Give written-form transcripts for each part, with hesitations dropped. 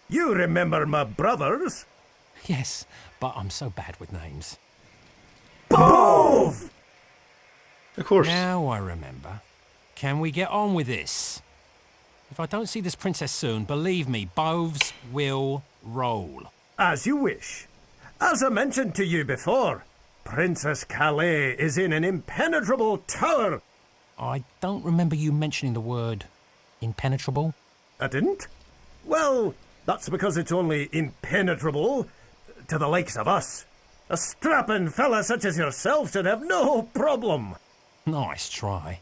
You remember my brothers? Yes, but I'm so bad with names. Bove! Of course. Now I remember. Can we get on with this? If I don't see this princess soon, believe me, Boves will roll. As you wish. As I mentioned to you before, Princess Calais is in an impenetrable tower. I don't remember you mentioning the word impenetrable. I didn't? Well, that's because it's only impenetrable to the likes of us. A strapping fella such as yourself should have no problem. Nice try.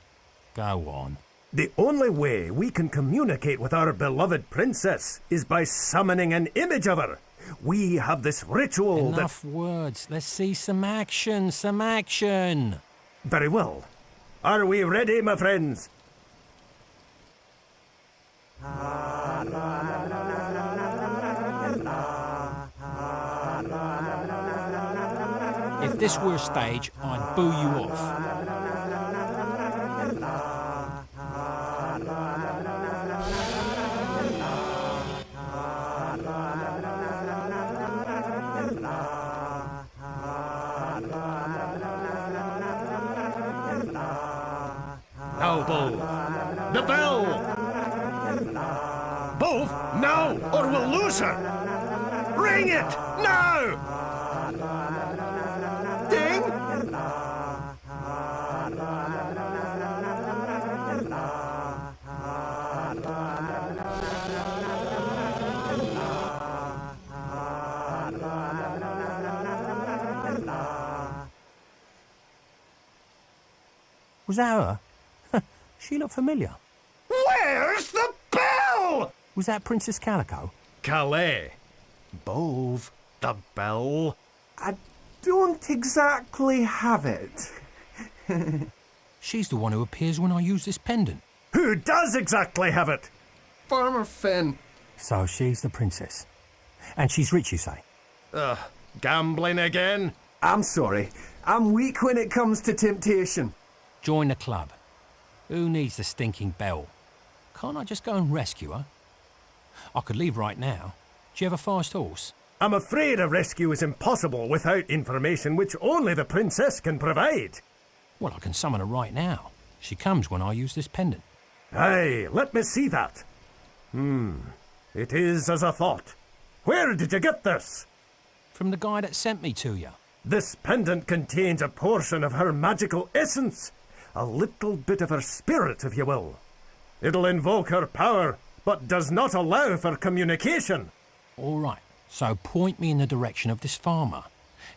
Go on. The only way we can communicate with our beloved princess is by summoning an image of her. We have this ritual Enough words. Let's see some action, some action. Very well. Are we ready, my friends? If this were a stage, I'd boo you off. Now, Bove. The bell! Bove, now, or we'll lose her! Ring it! Now! Ding! Was that her? She looked familiar. Where's the bell? Was that Princess Calico? Calais. Bove, the bell. I don't exactly have it. She's the one who appears when I use this pendant. Who does exactly have it? Farmer Finn. So she's the princess. And she's rich, you say? Gambling again? I'm sorry. I'm weak when it comes to temptation. Join the club. Who needs the stinking bell? Can't I just go and rescue her? I could leave right now. Do you have a fast horse? I'm afraid a rescue is impossible without information which only the princess can provide. Well, I can summon her right now. She comes when I use this pendant. Aye, let me see that. It is as I thought. Where did you get this? From the guy that sent me to you. This pendant contains a portion of her magical essence. A little bit of her spirit, if you will. It'll invoke her power, but does not allow for communication. All right, so point me in the direction of this farmer.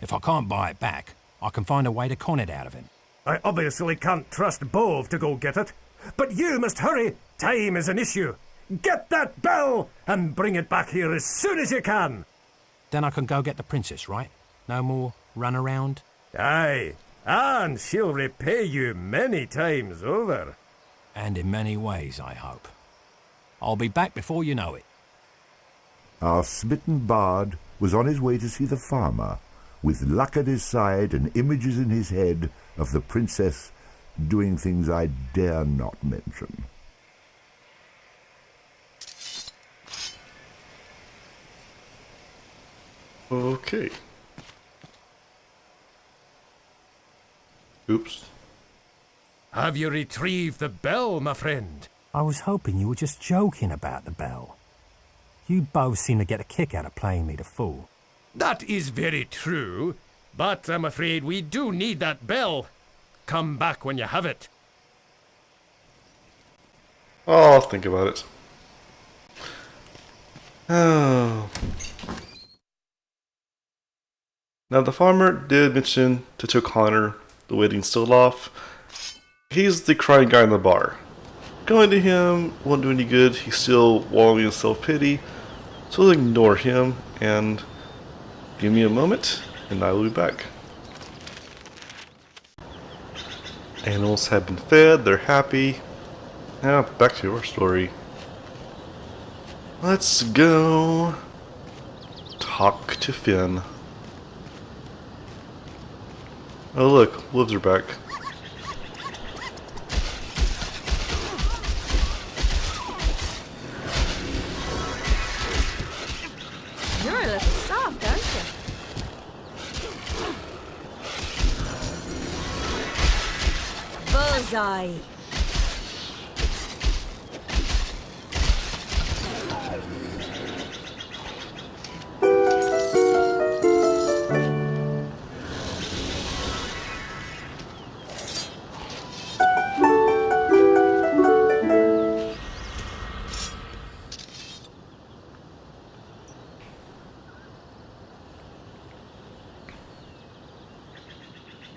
If I can't buy it back, I can find a way to con it out of him. I obviously can't trust Bove to go get it. But you must hurry. Time is an issue. Get that bell and bring it back here as soon as you can. Then I can go get the princess, right? No more run around? Aye, and she'll repay you many times over. And in many ways, I hope. I'll be back before you know it. Our smitten bard was on his way to see the farmer, with luck at his side and images in his head of the princess doing things I dare not mention. Okay. Oops. Have you retrieved the bell, my friend? I was hoping you were just joking about the bell. You both seem to get a kick out of playing me the fool. That is very true, but I'm afraid we do need that bell. Come back when you have it. Oh, I'll think about it. Oh. Now, the farmer did mention to Connor the wedding's still off. He's the crying guy in the bar. Going to him won't do any good. He's still wallowing in self-pity. So we'll ignore him and give me a moment and I will be back. Animals have been fed. They're happy. Now back to our story. Let's go talk to Finn. Oh look, wolves are back. Sigh.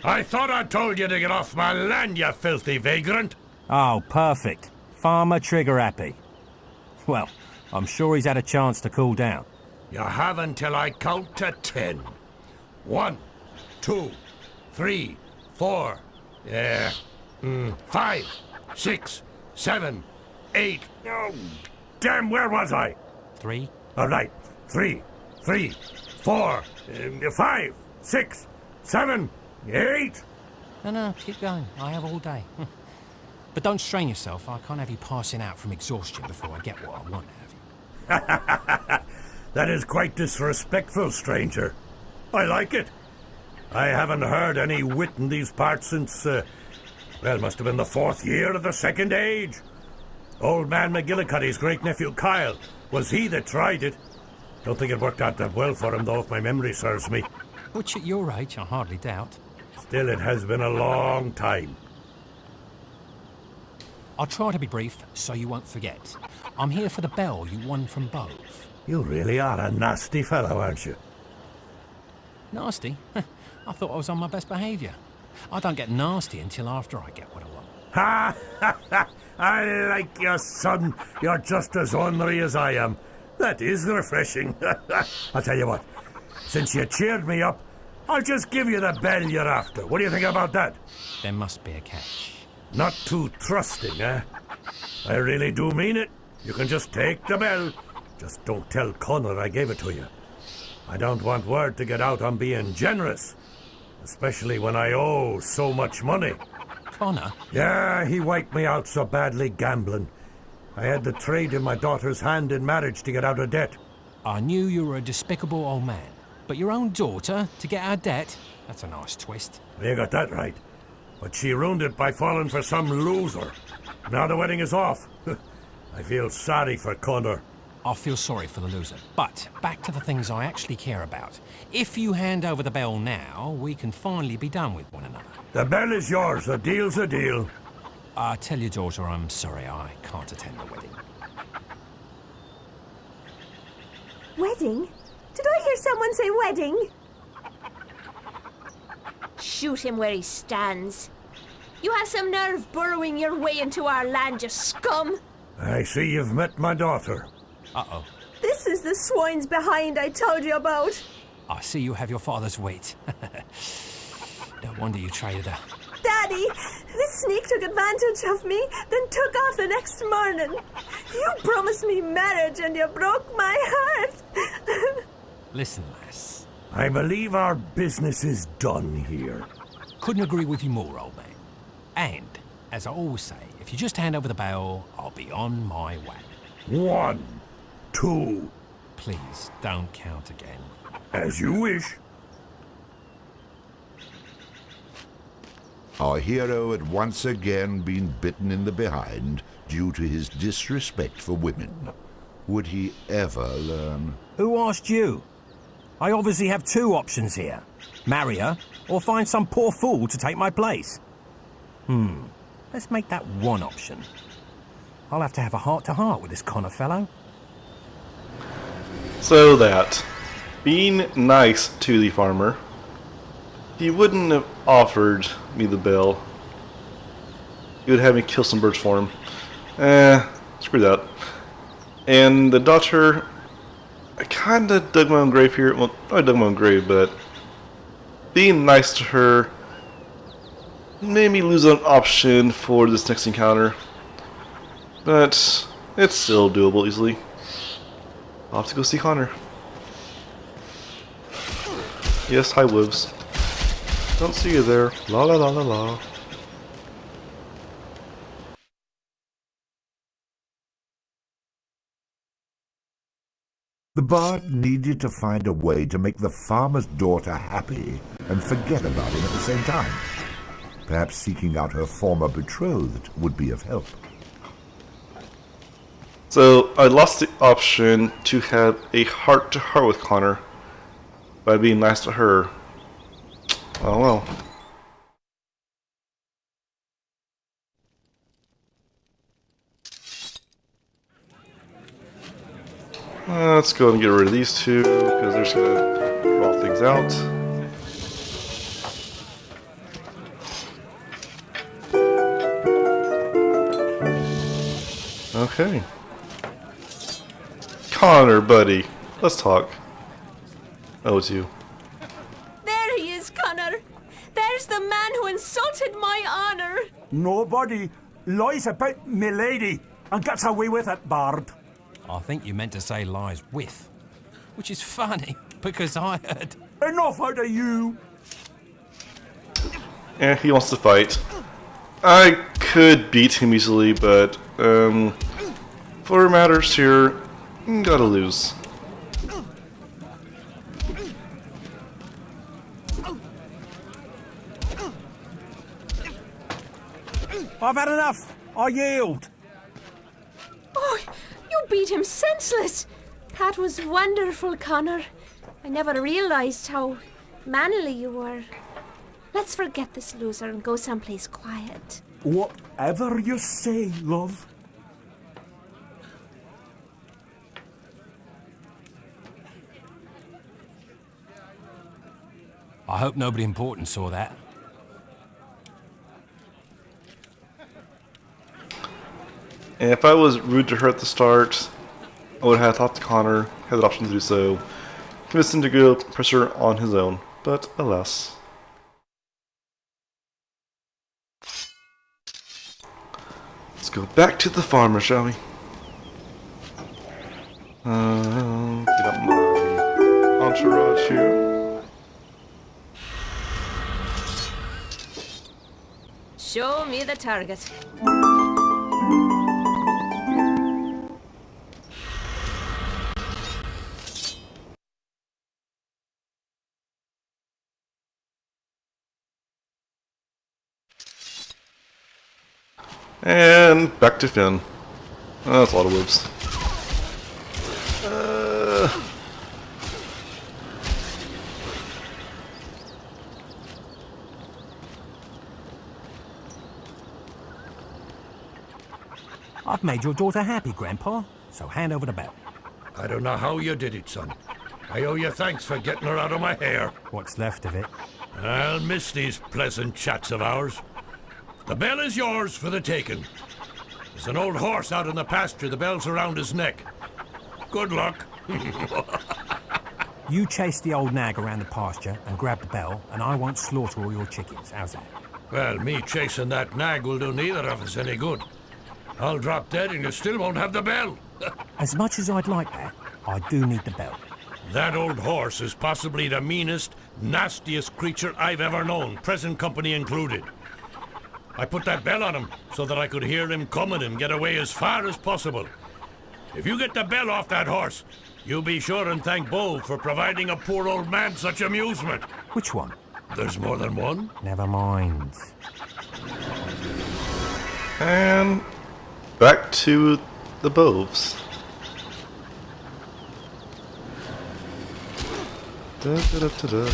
I thought I told you to get off my land, you filthy vagrant. Oh, perfect. Farmer trigger happy. Well, I'm sure he's had a chance to cool down. You have until I count to 10. 1, 2, 3, 4, 5, 6, 7, 8. Oh, damn, where was I? 3. All right, 3, 4, 5, 6, 7, 8. No, keep going. I have all day. But don't strain yourself. I can't have you passing out from exhaustion before I get what I want out of you. That is quite disrespectful, stranger. I like it. I haven't heard any wit in these parts since, must have been the 4th year of the Second Age. Old man McGillicuddy's great-nephew Kyle, was he that tried it. Don't think it worked out that well for him, though, if my memory serves me. Which at your age, I hardly doubt. Still, it has been a long time. I'll try to be brief so you won't forget. I'm here for the bell you won from both. You really are a nasty fellow, aren't you? Nasty? I thought I was on my best behaviour. I don't get nasty until after I get what I want. Ha ha! I like you, son. You're just as ornery as I am. That is refreshing. I'll tell you what. Since you cheered me up, I'll just give you the bell you're after. What do you think about that? There must be a catch. Not too trusting, eh? I really do mean it. You can just take the bell. Just don't tell Connor I gave it to you. I don't want word to get out on being generous. Especially when I owe so much money. Connor? Yeah, he wiped me out so badly gambling. I had to trade in my daughter's hand in marriage to get out of debt. I knew you were a despicable old man. But your own daughter, to get out of debt? That's a nice twist. You got that right. But she ruined it by falling for some loser. Now the wedding is off. I feel sorry for Connor. I feel sorry for the loser. But back to the things I actually care about. If you hand over the bell now, we can finally be done with one another. The bell is yours. A deal's a deal. Tell your daughter I'm sorry I can't attend the wedding. Wedding? Did I hear someone say wedding? Shoot him where he stands. You have some nerve burrowing your way into our land, you scum! I see you've met my daughter. Uh-oh. This is the swines behind I told you about. I see you have your father's weight. No wonder you traded her. Daddy, this sneak took advantage of me, then took off the next morning. You promised me marriage and you broke my heart. Listen, lass. I believe our business is done here. Couldn't agree with you more, old man. And, as I always say, if you just hand over the bell, I'll be on my way. 1, 2. Please, don't count again. As you wish. Our hero had once again been bitten in the behind due to his disrespect for women. Would he ever learn? Who asked you? I obviously have 2 options here. Marry her, or find some poor fool to take my place. Let's make that one option. I'll have to have a heart-to-heart with this Connor fellow. So that, being nice to the farmer, he wouldn't have offered me the bell. He would have me kill some birds for him. Screw that. And the daughter, I kinda dug my own grave here. Well, I dug my own grave, but being nice to her made me lose an option for this next encounter. But it's still doable easily. I'll have to go see Connor. Yes, hi wolves. Don't see you there. La la la la la. The bard needed to find a way to make the farmer's daughter happy and forget about him at the same time. Perhaps seeking out her former betrothed would be of help. So I lost the option to have a heart-to-heart with Connor by being nice to her. Oh well. Let's go and get rid of these two because they're just gonna draw things out. Okay. Connor, buddy. Let's talk. Oh, it's you. There he is, Connor. There's the man who insulted my honor. Nobody lies about milady and gets away with it, Bard. I think you meant to say lies with. Which is funny, because I heard... Enough out of you. He wants to fight. I could beat him easily, but, for matters here, gotta lose. I've had enough. I yield. Oh, you beat him senseless. That was wonderful, Connor. I never realized how manly you were. Let's forget this loser and go someplace quiet. Whatever you say, love. I hope nobody important saw that. And if I was rude to her at the start, I would have talked to Connor, had the option to do so, convinced him to go press her on his own, but alas. Let's go back to the farmer, shall we? Get up my entourage here. Show me the target. And back to Finn. Oh, that's a lot of wolves. I've made your daughter happy, Grandpa, so hand over the bell. I don't know how you did it, son. I owe you thanks for getting her out of my hair. What's left of it. I'll miss these pleasant chats of ours. The bell is yours for the taking. There's an old horse out in the pasture. The bell's around his neck. Good luck. You chase the old nag around the pasture and grab the bell, and I won't slaughter all your chickens. How's that? Well, me chasing that nag will do neither of us any good. I'll drop dead and you still won't have the bell. As much as I'd like that, I do need the bell. That old horse is possibly the meanest, nastiest creature I've ever known, present company included. I put that bell on him so that I could hear him coming and get away as far as possible. If you get the bell off that horse, you'll be sure and thank Bo for providing a poor old man such amusement. Which one? There's more than one. Never mind. And back to the Boves. Da, da, da, da, da.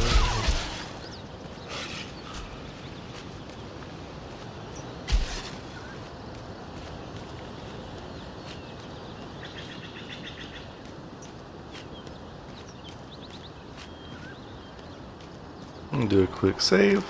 Do a quick save.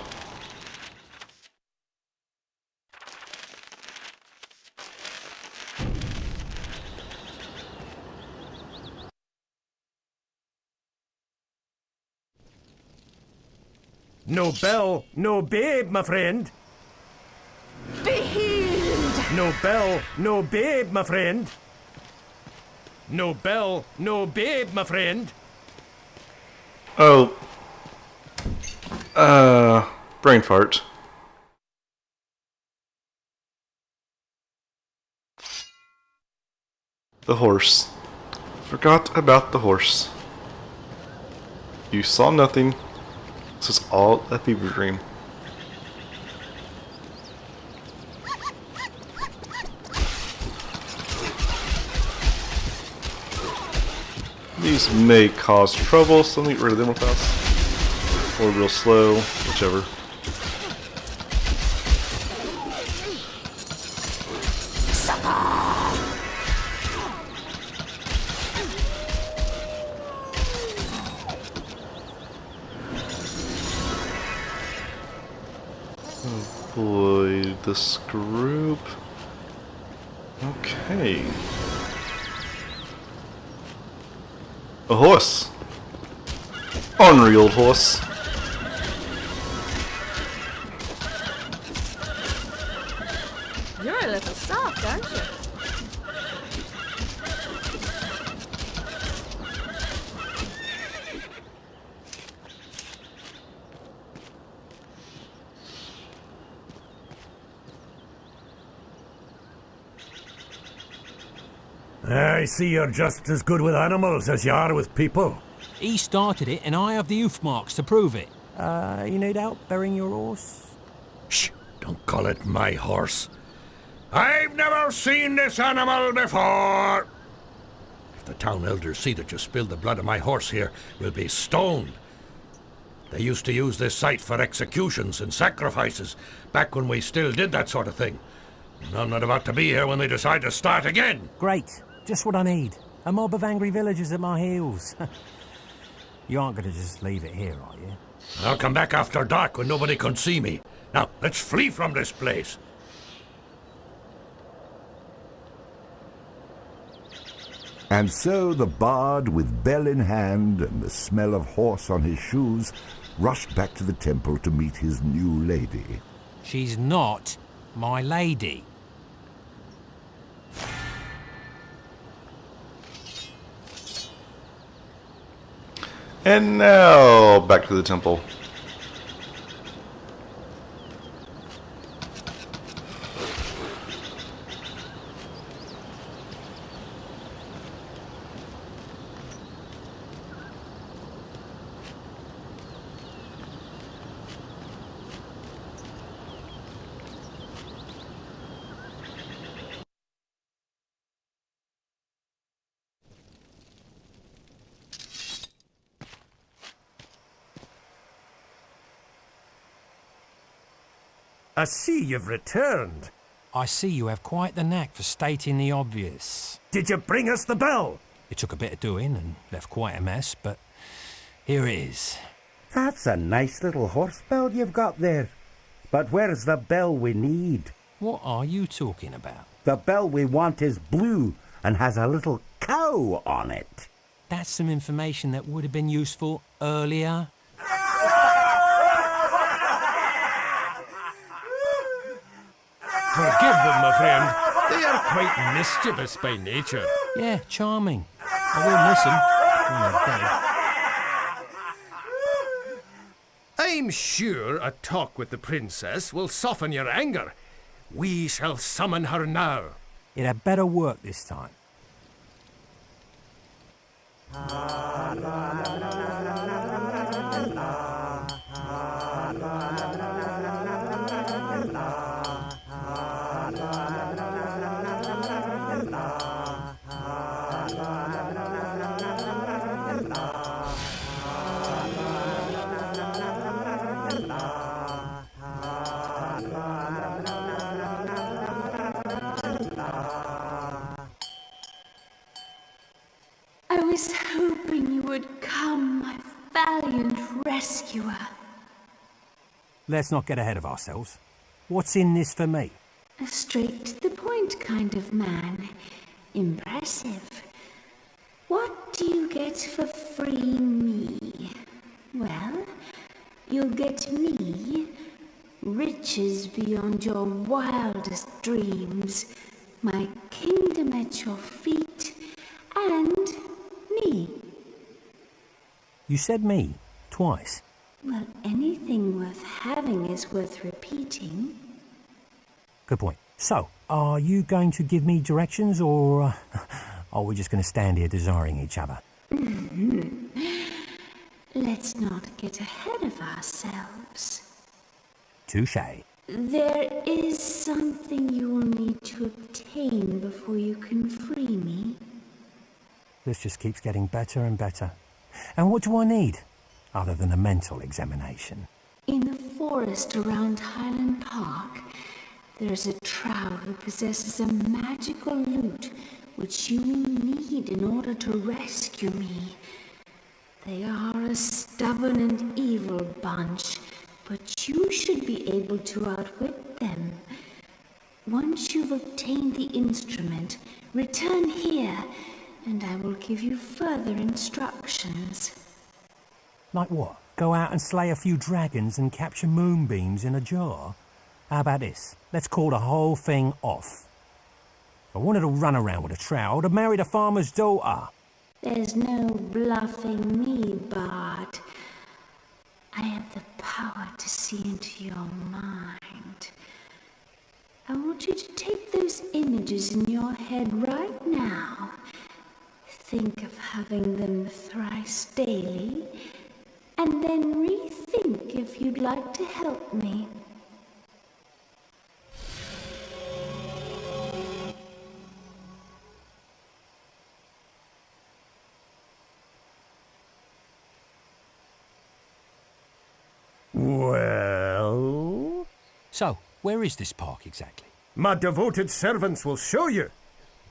No bell, no babe, my friend. Be healed! No bell, no babe, my friend. No bell, no babe, my friend. Oh. Brain fart. The horse. Forgot about the horse. You saw nothing. This is all a fever dream. These may cause trouble, so let me get rid of them real fast. Or real slow, whichever. Oh boy, this group. Okay. A horse. Unreal horse. You're a little soft, aren't you? I see you're just as good with animals as you are with people. He started it, and I have the hoof marks to prove it. You need help burying your horse? Shh! Don't call it my horse. I've never seen this animal before. If the town elders see that you spilled the blood of my horse here, you'll be stoned. They used to use this site for executions and sacrifices, back when we still did that sort of thing. And I'm not about to be here when they decide to start again. Great. Just what I need. A mob of angry villagers at my heels. You aren't going to just leave it here, are you? I'll come back after dark when nobody can see me. Now, let's flee from this place. And so the bard, with bell in hand and the smell of horse on his shoes, rushed back to the temple to meet his new lady. She's not my lady. And now, back to the temple. I see you've returned. I see you have quite the knack for stating the obvious. Did you bring us the bell? It took a bit of doing and left quite a mess, but here it is. That's a nice little horse bell you've got there. But where's the bell we need? What are you talking about? The bell we want is blue and has a little cow on it. That's some information that would have been useful earlier. Forgive them, my friend. They are quite mischievous by nature. Yeah, charming. I will miss them when they're dead. I'm sure a talk with the princess will soften your anger. We shall summon her now. It had better work this time. I was hoping you would come, my valiant rescuer. Let's not get ahead of ourselves. What's in this for me? A straight-to-the-point kind of man. Impressive. What do you get for freeing me? Well, you'll get me, riches beyond your wildest dreams, my kingdom at your feet, and me. You said me twice. Well, anything worth having is worth repeating. Good point. So, are you going to give me directions, or are we just going to stand here desiring each other? Let's not get ahead of ourselves. Touché. There is something you will need to obtain before you can free me. This just keeps getting better and better. And what do I need, other than a mental examination? In the forest around Highland Park, there's a trow who possesses a magical lute which you will need in order to rescue me. They are a stubborn and evil bunch, but you should be able to outwit them. Once you've obtained the instrument, return here, and I will give you further instructions. Like what? Go out and slay a few dragons and capture moonbeams in a jar? How about this? Let's call the whole thing off. If I wanted to run around with a trow, I would have married a farmer's daughter. There's no bluffing me, Bard. I have the power to see into your mind. I want you to take those images in your head right now. Think of having them thrice daily, and then rethink if you'd like to help me. Well? So, where is this park exactly? My devoted servants will show you.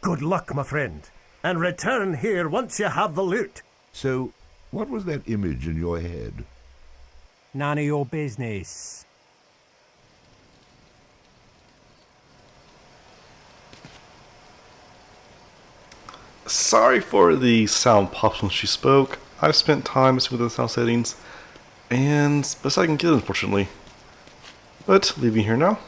Good luck, my friend, and return here once you have the loot. So, what was that image in your head? None of your business. Sorry for the sound pops when she spoke. I've spent time with the sound settings, and best I can get, unfortunately. But leaving here now.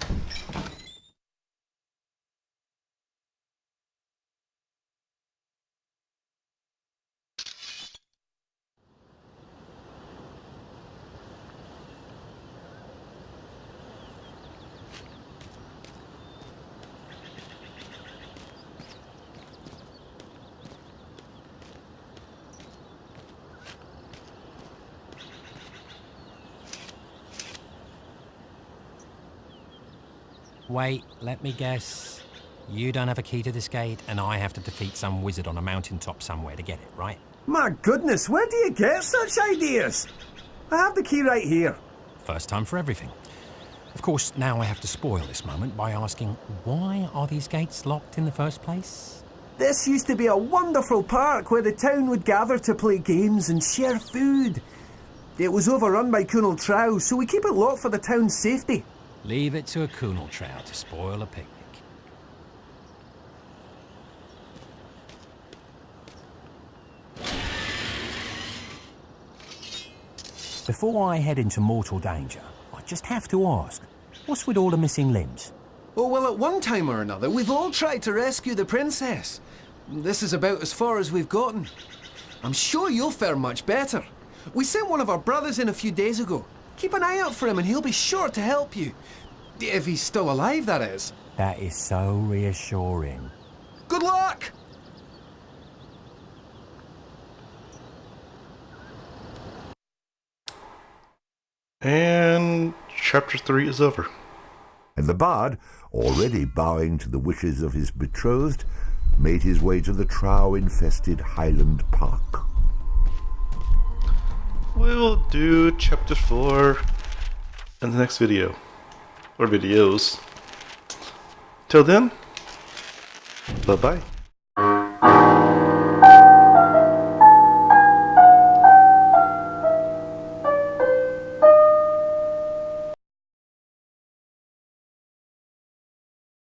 Wait, let me guess. You don't have a key to this gate, and I have to defeat some wizard on a mountaintop somewhere to get it, right? My goodness, where do you get such ideas? I have the key right here. First time for everything. Of course, now I have to spoil this moment by asking, why are these gates locked in the first place? This used to be a wonderful park where the town would gather to play games and share food. It was overrun by Kunal Trow, so we keep it locked for the town's safety. Leave it to a Kunal Trow to spoil a picnic. Before I head into mortal danger, I just have to ask, what's with all the missing limbs? Oh, well, at one time or another, we've all tried to rescue the princess. This is about as far as we've gotten. I'm sure you'll fare much better. We sent one of our brothers in a few days ago. Keep an eye out for him and he'll be sure to help you. If he's still alive, that is. That is so reassuring. Good luck! And chapter 3 is over. And the bard, already bowing to the wishes of his betrothed, made his way to the trow-infested Highland Park. We will do chapter 4 in the next video. Or videos. Till then, bye-bye.